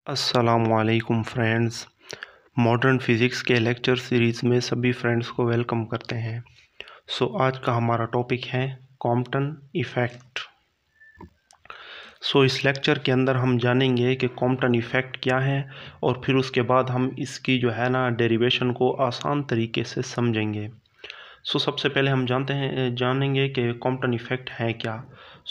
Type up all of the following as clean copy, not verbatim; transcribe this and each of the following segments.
अस्सलामुअलैकुम friends. Modern physics के lecture series में सभी फ्रेंड्स को वेलकम करते हैं। आज का हमारा टॉपिक है कॉम्पटन इफ़ेक्ट। इस लेक्चर के अंदर हम जानेंगे कि कॉम्पटन इफ़ेक्ट क्या है और फिर उसके बाद हम इसकी जो है ना डेरिवेशन को आसान तरीके से समझेंगे। सबसे पहले हम जानेंगे कि कॉम्पटन इफ़ेक्ट है क्या।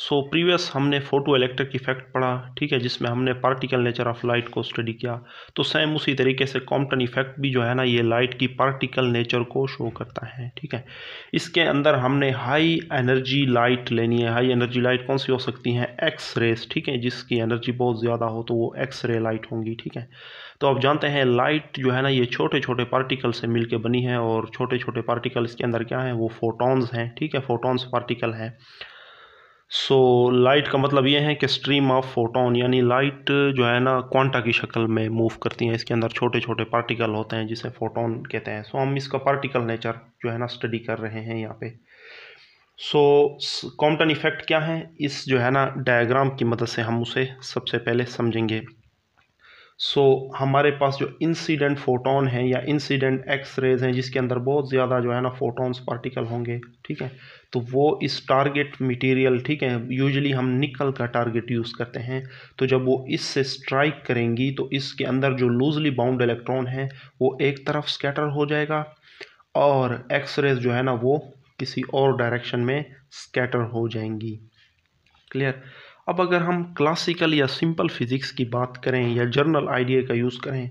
प्रीवियस हमने फोटो इलेक्ट्रिक इफ़ेक्ट पढ़ा, ठीक है, जिसमें हमने पार्टिकल नेचर ऑफ लाइट को स्टडी किया। तो सेम उसी तरीके से कॉम्पटन इफ़ेक्ट भी जो है ना ये लाइट की पार्टिकल नेचर को शो करता है, ठीक है। इसके अंदर हमने हाई एनर्जी लाइट लेनी है। हाई एनर्जी लाइट कौन सी हो सकती हैं? एक्स रेस, ठीक है, जिसकी एनर्जी बहुत ज़्यादा हो तो वो एक्स रे लाइट होंगी, ठीक है। तो आप जानते हैं लाइट जो है ना ये छोटे छोटे पार्टिकल से मिलके बनी है और छोटे छोटे पार्टिकल्स के अंदर क्या है? वो फोटॉन्स हैं, ठीक है, फोटॉन्स पार्टिकल हैं। लाइट का मतलब ये है कि स्ट्रीम ऑफ फोटोन, यानी लाइट जो है ना क्वांटा की शक्ल में मूव करती हैं। इसके अंदर छोटे छोटे पार्टिकल होते हैं जिसे फोटोन कहते हैं। हम इसका पार्टिकल नेचर जो है ना स्टडी कर रहे हैं यहाँ पे। कॉम्पटन इफेक्ट क्या है, इस जो है ना डायग्राम की मदद से हम उसे सबसे पहले समझेंगे। हमारे पास जो इंसिडेंट फोटोन है या इंसिडेंट एक्स रेज हैं जिसके अंदर बहुत ज़्यादा जो है ना फोटॉन्स पार्टिकल होंगे, ठीक है, तो वो इस टारगेट मटेरियल, ठीक है, यूजुअली हम निकल का टारगेट यूज़ करते हैं। तो जब वो इससे स्ट्राइक करेंगी तो इसके अंदर जो लूजली बाउंड इलेक्ट्रॉन है वो एक तरफ स्कैटर हो जाएगा और एक्स रेज जो है ना वो किसी और डायरेक्शन में स्कैटर हो जाएंगी। क्लियर। अब अगर हम क्लासिकल या सिंपल फिज़िक्स की बात करें या जर्नल आइडिया का यूज़ करें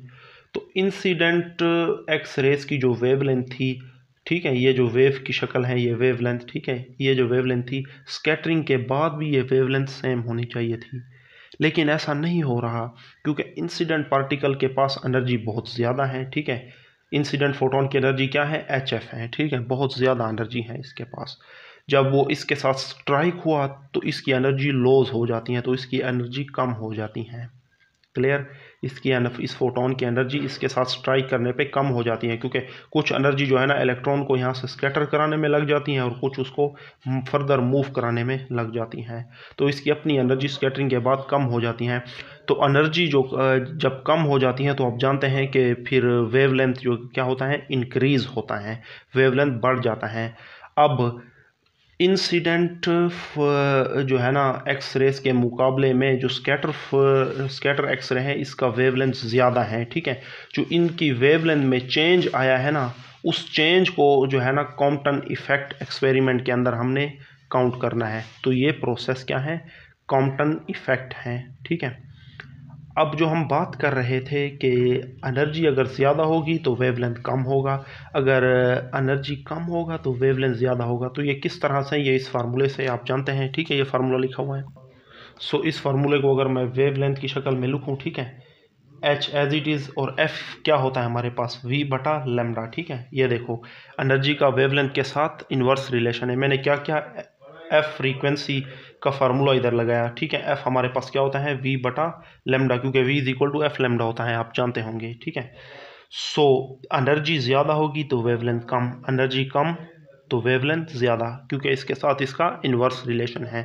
तो इंसिडेंट एक्स रेज की जो वेवलेंथ थी, ठीक है, ये जो वेव की शक्ल है ये वेवलेंथ, ठीक है, ये जो वेवलेंथ थी स्कैटरिंग के बाद भी ये वेवलेंथ सेम होनी चाहिए थी। लेकिन ऐसा नहीं हो रहा क्योंकि इंसिडेंट पार्टिकल के पास एनर्जी बहुत ज़्यादा है, ठीक है। इंसिडेंट फोटोन की एनर्जी क्या है? HF है, ठीक है, बहुत ज़्यादा एनर्जी है इसके पास। जब वो इसके साथ स्ट्राइक हुआ तो इसकी एनर्जी लॉस हो जाती है, तो इसकी एनर्जी कम हो जाती है। क्लियर। इस फोटोन की एनर्जी इसके साथ स्ट्राइक करने पे कम हो जाती है क्योंकि कुछ एनर्जी जो है ना इलेक्ट्रॉन को यहाँ से स्कैटर कराने में लग जाती है और कुछ उसको फर्दर मूव कराने में लग जाती हैं। तो इसकी अपनी एनर्जी स्कैटरिंग के बाद कम हो जाती हैं। तो एनर्जी जो जब कम हो जाती है तो आप जानते हैं कि फिर वेवलेंथ जो क्या होता है? इंक्रीज होता है, वेवलेंथ बढ़ जाता है। अब इंसिडेंट जो है ना एक्स रेस के मुकाबले में जो स्कैटर एक्स रे है इसका वेवलेंथ ज़्यादा है, ठीक है। जो इनकी वेवलेंथ में चेंज आया है ना उस चेंज को जो है ना कॉम्पटन इफ़ेक्ट एक्सपेरिमेंट के अंदर हमने काउंट करना है। तो ये प्रोसेस क्या है? कॉम्पटन इफ़ेक्ट है, ठीक है। अब जो हम बात कर रहे थे कि एनर्जी अगर ज़्यादा होगी तो वेवलेंथ कम होगा, अगर एनर्जी कम होगा तो वेवलेंथ ज़्यादा होगा। तो ये किस तरह से? ये इस फार्मूले से आप जानते हैं, ठीक है, ये फार्मूला लिखा हुआ है। इस फार्मूले को अगर मैं वेवलेंथ की शक्ल में लिखूं, ठीक है, H एज इट इज़ और F क्या होता है हमारे पास? V बटा लैम्डा, ठीक है। ये देखो एनर्जी का वेवलेंथ के साथ इन्वर्स रिलेशन है। मैंने क्या किया? F फ्रीक्वेंसी का फार्मूला इधर लगाया, ठीक है। F हमारे पास क्या होता है? V बटा लैम्डा, क्योंकि V is equal to F lambda होता है, आप जानते होंगे, ठीक है। एनर्जी ज़्यादा होगी तो वेवलेंथ कम, एनर्जी कम तो वेवलेंथ ज़्यादा, क्योंकि इसके साथ इसका इन्वर्स रिलेशन है।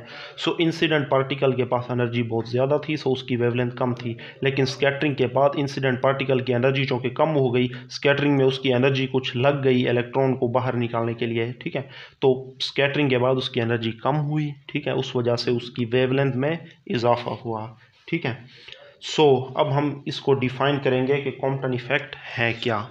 इंसिडेंट पार्टिकल के पास एनर्जी बहुत ज़्यादा थी, उसकी वेवलेंथ कम थी। लेकिन स्कैटरिंग के बाद इंसिडेंट पार्टिकल की एनर्जी चूँकि कम हो गई, स्कैटरिंग में उसकी एनर्जी कुछ लग गई इलेक्ट्रॉन को बाहर निकालने के लिए, ठीक है। तो स्कैटरिंग के बाद उसकी एनर्जी कम हुई, ठीक है, उस वजह से उसकी वेवलेंथ में इजाफा हुआ, ठीक है। अब हम इसको डिफाइन करेंगे कि कॉम्पटन इफेक्ट है क्या।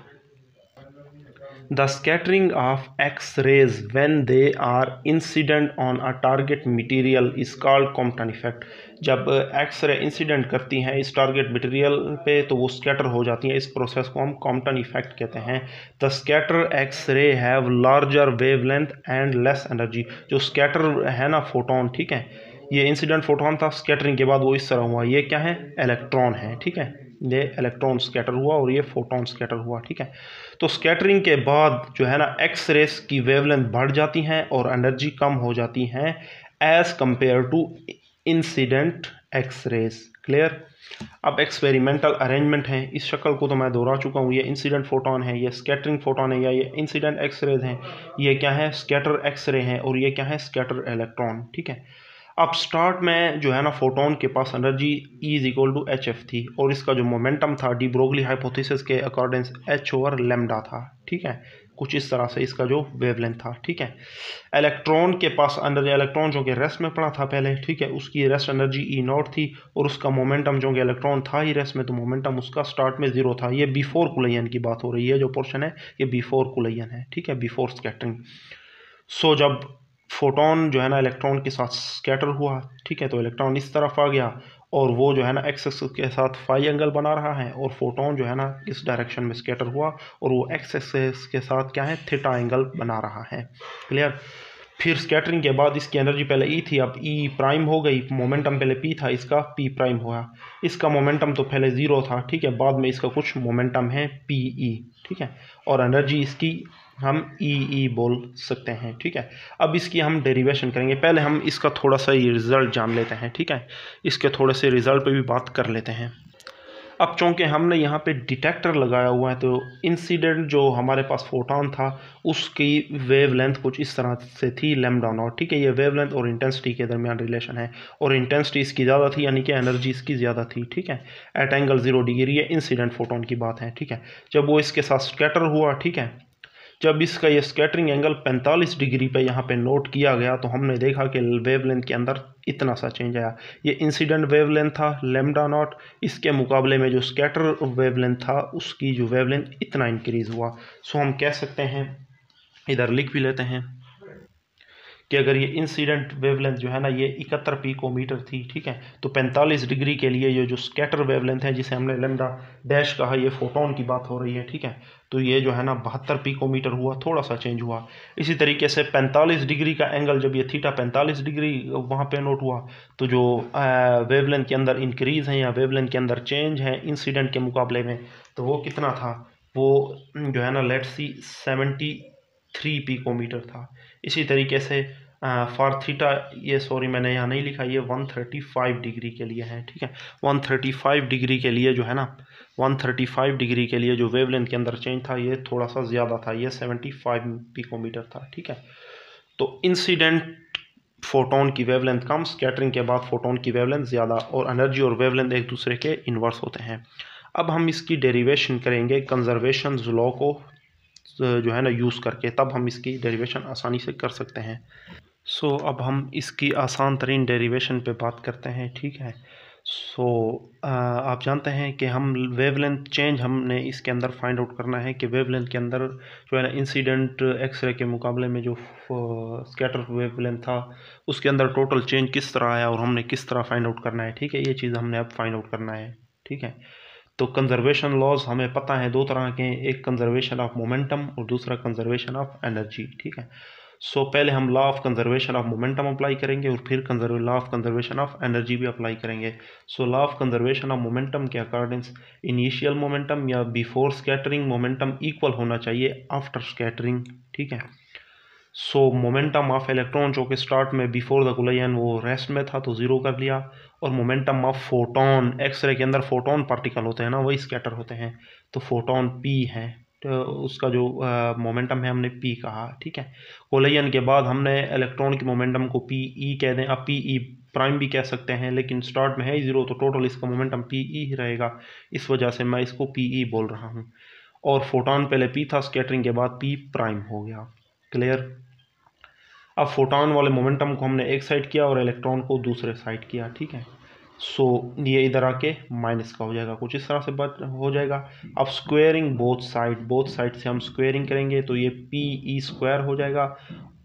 The scattering of X-rays when they are incident on a target material is called Compton effect. जब एक्स रे इंसिडेंट करती हैं इस टारगेट मटेरियल पे तो वो स्कैटर हो जाती हैं। इस प्रोसेस को हम कॉम्पटन इफेक्ट कहते हैं। The scatter X ray have larger wavelength and less energy. जो स्कैटर है ना फोटोन, ठीक है, ये इंसिडेंट फोटोन था, स्कैटरिंग के बाद वो इस तरह हुआ। ये क्या है? इलेक्ट्रॉन है, ठीक है, ये इलेक्ट्रॉन स्कैटर हुआ और ये फोटोन स्कैटर हुआ, ठीक है। तो स्कैटरिंग के बाद जो है ना एक्स रेस की वेवलेंथ बढ़ जाती हैं और एनर्जी कम हो जाती हैं as compare to incident X rays. Clear. अब एक्सपेरिमेंटल अरेंजमेंट है, इस शक्ल को तो मैं दोहरा चुका हूँ। ये इंसिडेंट फोटोन है, ये स्कैटरिंग फोटोन है, या ये इंसिडेंट एक्स रेज हैं, ये क्या है? स्कैटर एक्स रे हैं, और ये क्या है? स्कैटर इलेक्ट्रॉन, ठीक है। अब स्टार्ट में जो है ना फोटोन के पास energy E is equal to h f थी, और इसका जो मोमेंटम था डी ब्रोगली हाइपोथेसिस के अकॉर्डिंग h ओवर लैम्डा था, ठीक है, कुछ इस तरह से इसका जो वेवलेंथ था, ठीक है। इलेक्ट्रॉन के पास एनर्जी, इलेक्ट्रॉन जो कि रेस्ट में पड़ा था पहले, ठीक है, उसकी रेस्ट एनर्जी ई नॉट थी, और उसका मोमेंटम जो कि इलेक्ट्रॉन था ही रेस्ट में, तो मोमेंटम उसका स्टार्ट में जीरो था। ये बिफोर कुलियन की बात हो रही है, जो पोर्शन है ये बिफोर कुलियन है, ठीक है, बिफोर स्कैटरिंग। सो जब फोटोन जो है ना इलेक्ट्रॉन के साथ स्कैटर हुआ, ठीक है, तो इलेक्ट्रॉन इस तरफ आ गया, और वो जो है ना एक्स एक्सिस के साथ फाई एंगल बना रहा है, और फोटोन जो है ना इस डायरेक्शन में स्कैटर हुआ, और वो एक्स एक्सिस के साथ क्या है, थीटा एंगल बना रहा है। क्लियर। फिर स्कैटरिंग के बाद इसकी एनर्जी पहले ई थी, अब ई प्राइम हो गई, मोमेंटम पहले पी था, इसका पी प्राइम हुआ। इसका मोमेंटम तो पहले ज़ीरो था, ठीक है, बाद में इसका कुछ मोमेंटम है पी ई, ठीक है, और एनर्जी इसकी हम ई बोल सकते हैं, ठीक है। अब इसकी हम डेरिवेशन करेंगे, पहले हम इसका थोड़ा सा ये रिज़ल्ट जान लेते हैं, ठीक है, इसके थोड़े से रिज़ल्ट पे भी बात कर लेते हैं। अब चूँकि हमने यहाँ पे डिटेक्टर लगाया हुआ है, तो इंसिडेंट जो हमारे पास फोटोन था उसकी वेवलेंथ कुछ इस तरह से थी लैम्डा नॉट, ठीक है, ये वेवलेंथ और इंटेंसिटी के दरमियान रिलेशन है, और इंटेंसिटी इसकी ज़्यादा थी, यानी कि एनर्जी इसकी ज़्यादा थी, ठीक है, एट एंगल 0 डिग्री। ये इंसिडेंट फोटोन की बात है, ठीक है। जब वो इसके साथ स्कैटर हुआ, ठीक है, जब इसका ये स्कैटरिंग एंगल 45 डिग्री पे यहाँ पे नोट किया गया, तो हमने देखा कि वेवलेंथ के अंदर इतना सा चेंज आया। ये इंसिडेंट वेवलेंथ था लैम्डा नॉट, इसके मुकाबले में जो स्कैटर वेवलेंथ था उसकी जो वेवलेंथ इतना इंक्रीज हुआ। सो हम कह सकते हैं, इधर लिख भी लेते हैं कि अगर ये इंसिडेंट वेवलेंथ जो है ना ये 71 पिकोमीटर थी, ठीक है, तो 45 डिग्री के लिए ये जो स्कैटर वेवलेंथ है जिसे हमने लैम्डा डैश कहा, ये फोटोन की बात हो रही है, ठीक है, तो ये जो है ना 72 पिकोमीटर हुआ, थोड़ा सा चेंज हुआ। इसी तरीके से 45 डिग्री का एंगल, जब ये थीटा 45 डिग्री वहाँ पे नोट हुआ, तो जो वेवलेंथ के अंदर इंक्रीज़ है या वेवलेंथ के अंदर चेंज है इंसिडेंट के मुकाबले में, तो वो कितना था, वो जो है ना लेट्स सी 73 पिकोमीटर था। इसी तरीके से फॉर थीटा, ये सॉरी मैंने यहाँ नहीं लिखा, ये 135 डिग्री के लिए है, ठीक है, 135 डिग्री के लिए जो है ना 135 डिग्री के लिए जो वेवलेंथ के अंदर चेंज था ये थोड़ा सा ज़्यादा था, ये 75 पिकोमीटर था, ठीक है। तो इंसिडेंट फोटोन की वेवलेंथ कम, स्कैटरिंग के बाद फोटोन की वेवलेंथ ज़्यादा, और एनर्जी और वेवलेंथ एक दूसरे के इन्वर्स होते हैं। अब हम इसकी डेरिवेशन करेंगे कंजर्वेशन लॉ को जो है ना यूज़ करके, तब हम इसकी डेरिवेशन आसानी से कर सकते हैं। सो अब हम इसकी आसान तरीन डेरिवेशन पे बात करते हैं, ठीक है। सो आप जानते हैं कि हम वेवलेंथ चेंज हमने इसके अंदर फाइंड आउट करना है कि वेवलेंथ के अंदर जो है ना इंसिडेंट एक्सरे के मुकाबले में जो स्कैटर वेवलेंथ था उसके अंदर टोटल चेंज किस तरह आया, और हमने किस तरह फाइंड आउट करना है, ठीक है, ये चीज़ हमने अब फाइंड आउट करना है, ठीक है। तो कंजर्वेशन लॉज हमें पता है दो तरह के, एक कंजर्वेशन ऑफ मोमेंटम और दूसरा कंजर्वेशन ऑफ एनर्जी, ठीक है। सो पहले हम law of conservation of momentum apply करेंगे और फिर law of conservation of energy भी अप्लाई करेंगे। So law of conservation of momentum के अकॉर्डिंग इनिशियल मोमेंटम या बिफोर स्कैटरिंग मोमेंटम इक्वल होना चाहिए आफ्टर स्कैटरिंग, ठीक है। सो मोमेंटम ऑफ इलेक्ट्रॉन जो कि स्टार्ट में बिफोर द कोलिजन वो रेस्ट में था तो ज़ीरो कर लिया, और मोमेंटम ऑफ फोटोन, एक्सरे के अंदर फोटोन पार्टिकल होते हैं ना, वही स्कैटर होते हैं, तो फोटोन पी है, तो उसका जो मोमेंटम है हमने पी कहा, ठीक है। कोलिजन के बाद हमने इलेक्ट्रॉन के मोमेंटम को पी ई कह दें, अब पी ई प्राइम भी कह सकते हैं, लेकिन स्टार्ट में है ज़ीरो तो टोटल इसका मोमेंटम पी ई ही रहेगा, इस वजह से मैं इसको पी ई बोल रहा हूँ। और फोटोन पहले पी था, स्कैटरिंग के बाद पी प्राइम हो गया। क्लियर। अब फोटोन वाले मोमेंटम को हमने एक साइड किया और इलेक्ट्रॉन को दूसरे साइड किया, ठीक है। सो ये इधर आके माइनस का हो जाएगा, कुछ इस तरह से बात हो जाएगा। अब स्क्वेयरिंग बोथ साइड से हम स्क्वेयरिंग करेंगे तो ये पी ई स्क्वायर हो जाएगा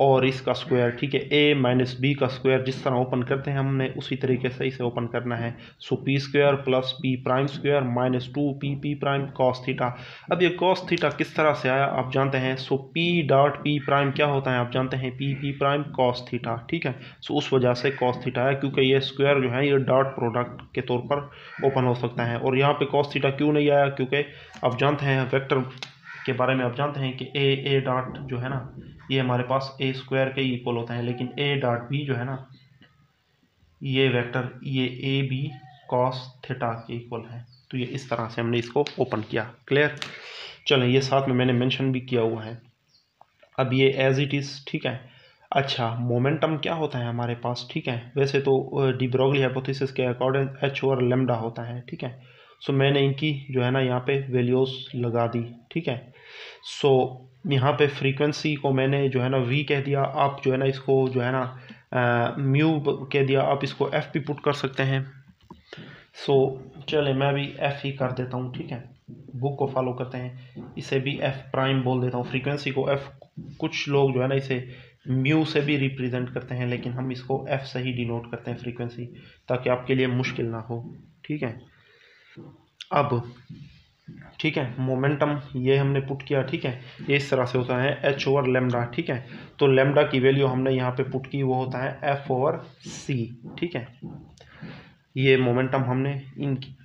और इसका स्क्वायर, ठीक है, ए माइनस बी का स्क्वायर जिस तरह ओपन करते हैं हमने उसी तरीके से इसे ओपन करना है। So p square plus p prime square minus 2 p prime cos theta. अब ये कॉस थीटा किस तरह से आया आप जानते हैं। सो पी डॉट पी प्राइम क्या होता है आप जानते हैं, पी प्राइम कॉस थीटा, ठीक है। सो उस वजह से कॉस थीटा है, क्योंकि ये स्क्वायर जो है ये डॉट प्रोडक्ट के तौर पर ओपन हो सकता है। और यहाँ पे कॉस थीटा क्यों नहीं आया, क्योंकि आप जानते हैं वेक्टर के बारे में, आप जानते हैं कि ए डॉट जो है ना ये हमारे पास ए स्क्वायर के इक्वल होता है, लेकिन ए डॉट बी जो है ना ये वेक्टर ये ए बी कॉस थीटा के इक्वल है। तो ये इस तरह से हमने इसको ओपन किया। क्लियर। चलें, ये साथ में मैंने मेंशन भी किया हुआ है। अब ये एज इट इज़, ठीक है। अच्छा, मोमेंटम क्या होता है हमारे पास, ठीक है। वैसे तो डी ब्रोगली हाइपोथेसिस के अकॉर्डिंग एच ओवर लेमडा होता है, ठीक है। सो मैंने इनकी जो है ना यहाँ पे वैल्यूज लगा दी, ठीक है। सो यहाँ पे फ्रीक्वेंसी को मैंने जो है ना वी कह दिया, आप जो है ना इसको जो है ना म्यू कह दिया, आप इसको एफ भी पुट कर सकते हैं। सो चले मैं भी एफ ही कर देता हूँ, ठीक है। बुक को फॉलो करते हैं, इसे भी एफ प्राइम बोल देता हूँ। फ्रीक्वेंसी को एफ, कुछ लोग जो है ना इसे म्यू से भी रिप्रेजेंट करते हैं, लेकिन हम इसको एफ से ही डिनोट करते हैं फ्रीक्वेंसी, ताकि आपके लिए मुश्किल ना हो, ठीक है। अब ठीक है, मोमेंटम ये हमने पुट किया, ठीक है। ये इस तरह से होता है एच ओवर लेमडा, ठीक है। तो लेमडा की वैल्यू हमने यहाँ पे पुट की, वो होता है एफ ओवर सी, ठीक है। ये मोमेंटम हमने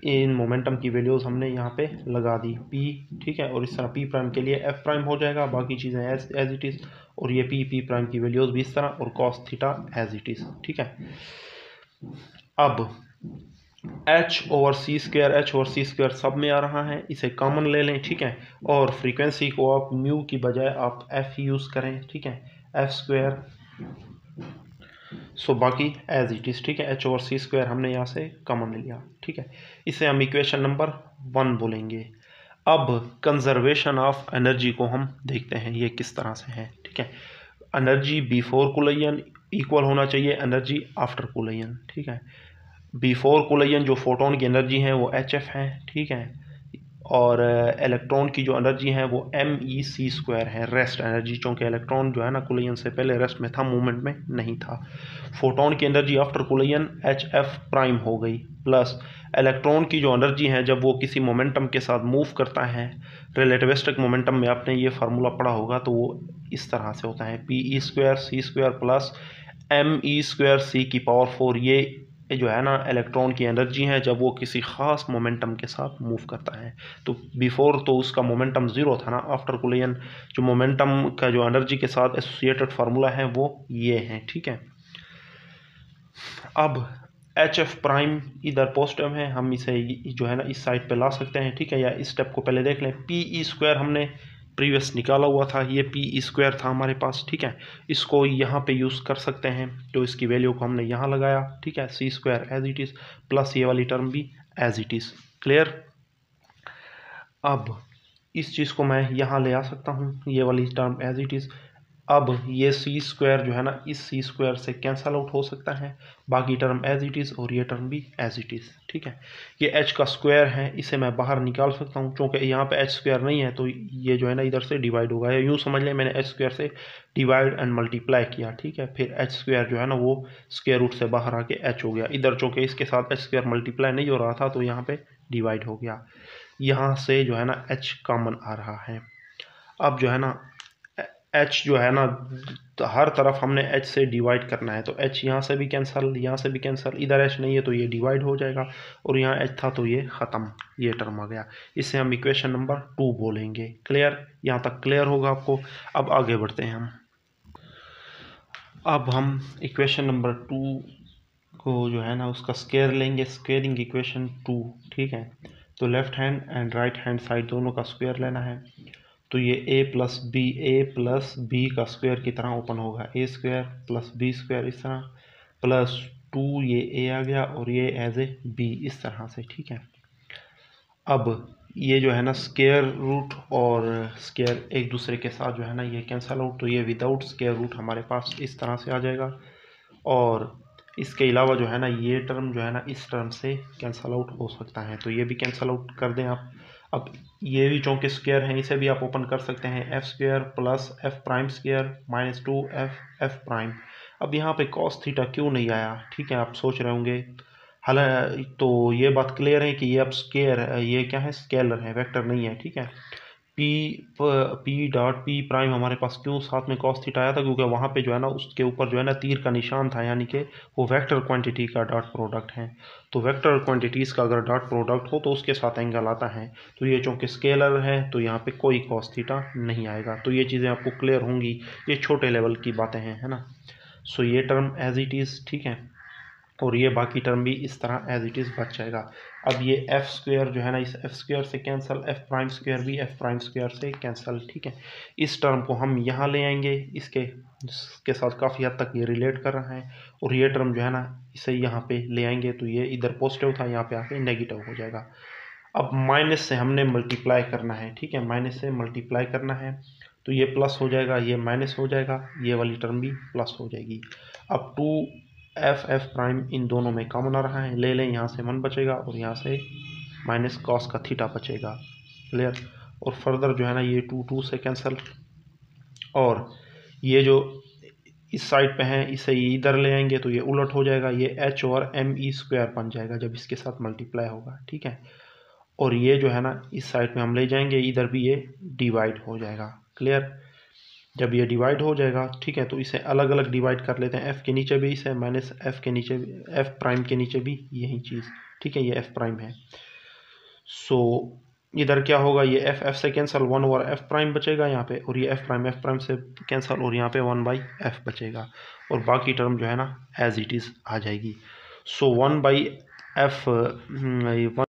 इन मोमेंटम की वैल्यूज हमने यहाँ पे लगा दी पी, ठीक है। और इस तरह पी प्राइम के लिए एफ प्राइम हो जाएगा, बाकी चीज़ें एज इट इज़। और ये पी प्राइम की वैल्यूज भी इस तरह, और cos theta as it is, ठीक है। अब एच ओवर सी स्क्वायर सब में आ रहा है, इसे कॉमन ले लें, ठीक है। और फ्रीक्वेंसी को आप म्यू की बजाय आप एफ यूज़ करें, ठीक है, एफ स्क्वायर। सो बाकी एज इट इज़, ठीक है। एच ओवर सी स्क्वायर हमने यहाँ से कॉमन ले लिया, ठीक है। इसे हम इक्वेशन नंबर 1 बोलेंगे। अब कंजर्वेशन ऑफ एनर्जी को हम देखते हैं ये किस तरह से है, ठीक है। एनर्जी बिफोर कोलिजन इक्वल होना चाहिए एनर्जी आफ्टर कोलिजन, ठीक है। बिफोर कोलिजन जो फोटोन की एनर्जी है वो एच एफ है, ठीक है। और इलेक्ट्रॉन की जो एनर्जी है वो एम ई सी स्क्वायर है, रेस्ट एनर्जी, चूँकि इलेक्ट्रॉन जो है ना कोलिजन से पहले रेस्ट में था, मूवमेंट में नहीं था। फोटोन की energy after collision H F prime हो गई, प्लस इलेक्ट्रॉन की जो एनर्जी है जब वो किसी मोमेंटम के साथ मूव करता है, रिलेटिविस्टिक मोमेंटम में आपने ये फार्मूला पढ़ा होगा, तो वो इस तरह से होता है p e square c square plus m e square c की पावर 4। ये जो है ना इलेक्ट्रॉन की एनर्जी है जब वो किसी ख़ास मोमेंटम के साथ मूव करता है। तो बिफोर तो उसका मोमेंटम ज़ीरो था ना, आफ्टर कोलिजन जो मोमेंटम का जो एनर्जी के साथ एसोसिएटेड फार्मूला है वो ये है, ठीक है। अब एच एफ प्राइम इधर पॉजिटिव है, हम इसे जो है ना इस साइड पे ला सकते हैं, ठीक है। या इस स्टेप को पहले देख लें, पी ई स्क्वायर हमने प्रीवियस निकाला हुआ था, ये पी ई स्क्वायर था हमारे पास, ठीक है। इसको यहाँ पे यूज़ कर सकते हैं, तो इसकी वैल्यू को हमने यहाँ लगाया, ठीक है। C square as it is plus ये वाली टर्म भी एज इट इज़, क्लियर। अब इस चीज़ को मैं यहाँ ले आ सकता हूँ, ये वाली टर्म एज इट इज़। अब ये सी स्क्वायर जो है ना इस सी स्क्वायर से कैंसल आउट हो सकता है, बाकी टर्म एज इट इज़ और ये टर्म भी एज इट इज़, ठीक है। ये एच का स्क्वायर है, इसे मैं बाहर निकाल सकता हूँ, क्योंकि यहाँ पे एच स्क्वायर नहीं है, तो ये जो है ना इधर से डिवाइड होगा। या यूँ समझ लें मैंने एच स्क्वायर से डिवाइड एंड मल्टीप्लाई किया, ठीक है। फिर एच स्क्वायर जो है ना वो स्क्वायर रूट से बाहर आके एच हो गया। इधर चूँकि इसके साथ एच स्क्वायर मल्टीप्लाई नहीं हो रहा था, तो यहाँ पे डिवाइड हो गया। यहाँ से जो है ना एच कॉमन आ रहा है। अब जो है ना एच जो है ना हर तरफ हमने एच से डिवाइड करना है, तो एच यहाँ से भी कैंसिल, यहाँ से भी कैंसिल, इधर एच नहीं है तो ये डिवाइड हो जाएगा, और यहाँ एच था तो ये ख़त्म, ये टर्म आ गया। इसे हम इक्वेशन नंबर 2 बोलेंगे। क्लियर, यहाँ तक क्लियर होगा आपको। अब आगे बढ़ते हैं हम। अब हम इक्वेशन नंबर 2 को जो है ना उसका स्क्वायर लेंगे, स्क्वेयरिंग इक्वेशन 2, ठीक है। तो left hand and right hand side दोनों का स्क्वायर लेना है। तो ये ए प्लस बी का स्क्वायर की तरह ओपन होगा, ए स्क्वायर प्लस बी स्क्वायर इस तरह, प्लस 2 ये ए आ गया और ये एज ए बी इस तरह से, ठीक है। अब ये जो है ना स्क्वायर रूट और स्क्वायर एक दूसरे के साथ जो है ना ये कैंसल आउट, तो ये विदाउट स्क्वायर रूट हमारे पास इस तरह से आ जाएगा। और इसके अलावा जो है ना ये टर्म जो है ना इस टर्म से कैंसल आउट हो सकता है, तो ये भी कैंसल आउट कर दें आप। अब ये भी चूँकि स्क्वायर हैं, इसे भी आप ओपन कर सकते हैं, F square plus F prime square minus 2 F prime. अब यहाँ पे कॉस थीटा क्यों नहीं आया, ठीक है, आप सोच रहे होंगे। हालांकि तो ये बात क्लियर है कि ये अब स्केयर, ये क्या है, स्केलर है, वेक्टर नहीं है, ठीक है। पी डॉट पी प्राइम हमारे पास क्यों साथ में कॉस थीटा आया था, क्योंकि वहाँ पे जो है ना उसके ऊपर जो है ना तीर का निशान था, यानी कि वो वेक्टर क्वांटिटी का डॉट प्रोडक्ट है। तो वेक्टर क्वांटिटीज़ का अगर डॉट प्रोडक्ट हो तो उसके साथ एंगल आता है। तो ये चूँकि स्केलर है तो यहाँ पे कोई कॉस थीटा नहीं आएगा। तो ये चीज़ें आपको क्लियर होंगी, ये छोटे लेवल की बातें हैं, है ना। सो ये टर्म एज इट इज़, ठीक है। और ये बाकी टर्म भी इस तरह एज इट इज़ बच जाएगा। अब ये एफ स्क्वायर जो है ना, इस एफ स्क्वायर से कैंसिल, एफ प्राइम स्क्वायर भी एफ प्राइम स्क्वायर से कैंसिल, ठीक है। इस टर्म को हम यहाँ ले आएंगे, इसके साथ काफ़ी हद तक ये रिलेट कर रहा है, और ये टर्म जो है ना इसे यहाँ पे ले आएंगे तो ये इधर पॉजिटिव था, यहाँ पे आके नेगेटिव हो जाएगा। अब माइनस से हमने मल्टीप्लाई करना है, ठीक है, माइनस से मल्टीप्लाई करना है तो ये प्लस हो जाएगा, ये माइनस हो जाएगा, ये वाली टर्म भी प्लस हो जाएगी। अब 2f प्राइम इन दोनों में कॉमन आ रहा है, ले लें, यहाँ से 1 बचेगा और यहाँ से माइनस कॉस का थीटा बचेगा, क्लियर। और फर्दर जो है ना ये 2 से कैंसिल, और ये जो इस साइड पे है इसे इधर ले आएंगे तो ये उलट हो जाएगा, ये h और m e स्क्वायर बन जाएगा जब इसके साथ मल्टीप्लाई होगा, ठीक है। और ये जो है ना इस साइड में हम ले जाएंगे, इधर भी ये डिवाइड हो जाएगा, क्लियर। जब ये डिवाइड हो जाएगा, ठीक है, तो इसे अलग अलग डिवाइड कर लेते हैं, f के नीचे भी इसे माइनस f के नीचे, f प्राइम के नीचे भी यही चीज़, ठीक है, ये f प्राइम है। सो इधर क्या होगा, ये f से कैंसिल, 1 ओवर f प्राइम बचेगा यहाँ पे, और ये f प्राइम से कैंसिल, और यहाँ पे 1/f बचेगा, और बाकी टर्म जो है ना एज इट इज़ आ जाएगी। सो 1/f,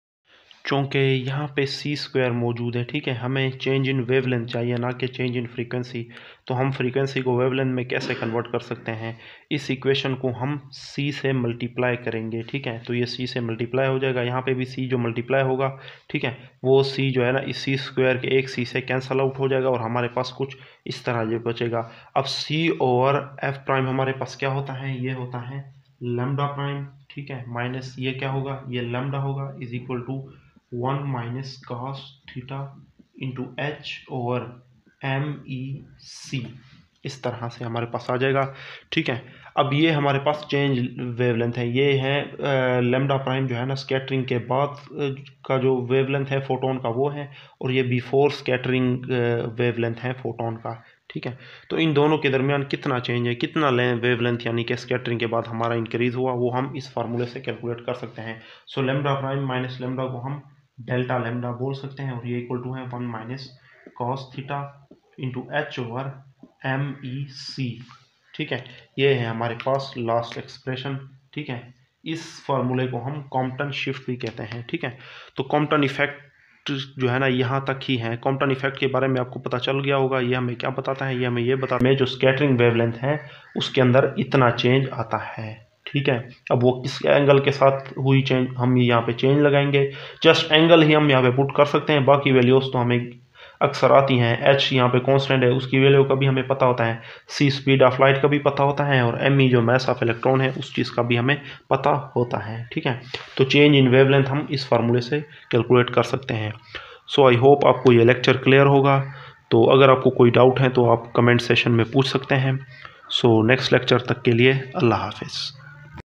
चूँकि यहाँ पे सी स्क्वायर मौजूद है, ठीक है, हमें चेंज इन वेवलेंथ चाहिए, ना कि चेंज इन फ्रीक्वेंसी। तो हम फ्रीक्वेंसी को वेवलेंथ में कैसे कन्वर्ट कर सकते हैं, इस इक्वेशन को हम सी से मल्टीप्लाई करेंगे, ठीक है। तो ये सी से मल्टीप्लाई हो जाएगा, यहाँ पे भी सी जो मल्टीप्लाई होगा, ठीक है, वो सी जो है ना इस सी स्क्वायर के एक सी से कैंसल आउट हो जाएगा, और हमारे पास कुछ इस तरह जो बचेगा। अब सी ओवर एफ प्राइम हमारे पास क्या होता है, ये होता है लैम्डा प्राइम, ठीक है, माइनस ये क्या होगा, ये लैम्डा होगा, is equal to 1 minus cos theta into H over MEC, इस तरह से हमारे पास आ जाएगा, ठीक है। अब ये हमारे पास चेंज वेवलेंथ है, ये है लैम्डा प्राइम जो है ना स्कैटरिंग के बाद का जो वेवलेंथ है फोटोन का वो है, और ये बिफोर स्कैटरिंग वेवलेंथ है फोटोन का, ठीक है। तो इन दोनों के दरमियान कितना चेंज है, कितना वेवलेंथ यानी कि स्कैटरिंग के बाद हमारा इंक्रीज हुआ, वो हम इस फार्मूले से कैलकुलेट कर सकते हैं। सो लैम्डा प्राइम माइनस लैम्डा को हम डेल्टा लैम्डा बोल सकते हैं, और ये इक्वल टू है 1 minus cos theta into H over MEC, ठीक है। ये है हमारे पास लास्ट एक्सप्रेशन, ठीक है। इस फार्मूले को हम कॉम्पटन शिफ्ट भी कहते हैं, ठीक है। तो कॉम्पटन इफेक्ट जो है ना यहाँ तक ही है। कॉम्पटन इफेक्ट के बारे में आपको पता चल गया होगा, ये हमें क्या बताता है, ये हमें ये बताता है जो स्कैटरिंग वेवलेंथ है उसके अंदर इतना चेंज आता है, ठीक है। अब वो किस एंगल के साथ हुई चेंज, हम यहाँ पे चेंज लगाएंगे, जस्ट एंगल ही हम यहाँ पे पुट कर सकते हैं, बाकी वैल्यूज तो हमें अक्सर आती हैं। h यहाँ पे कांस्टेंट है, उसकी वैल्यू का भी हमें पता होता है, c स्पीड ऑफ लाइट का भी पता होता है, और me जो मास ऑफ इलेक्ट्रॉन है उस चीज़ का भी हमें पता होता है, ठीक है। तो चेंज इन वेवलेंथ हम इस फार्मूले से कैलकुलेट कर सकते हैं। सो आई होप आपको ये लेक्चर क्लियर होगा। तो अगर आपको कोई डाउट है तो आप कमेंट सेशन में पूछ सकते हैं। सो नेक्स्ट लेक्चर तक के लिए अल्लाह हाफिज़।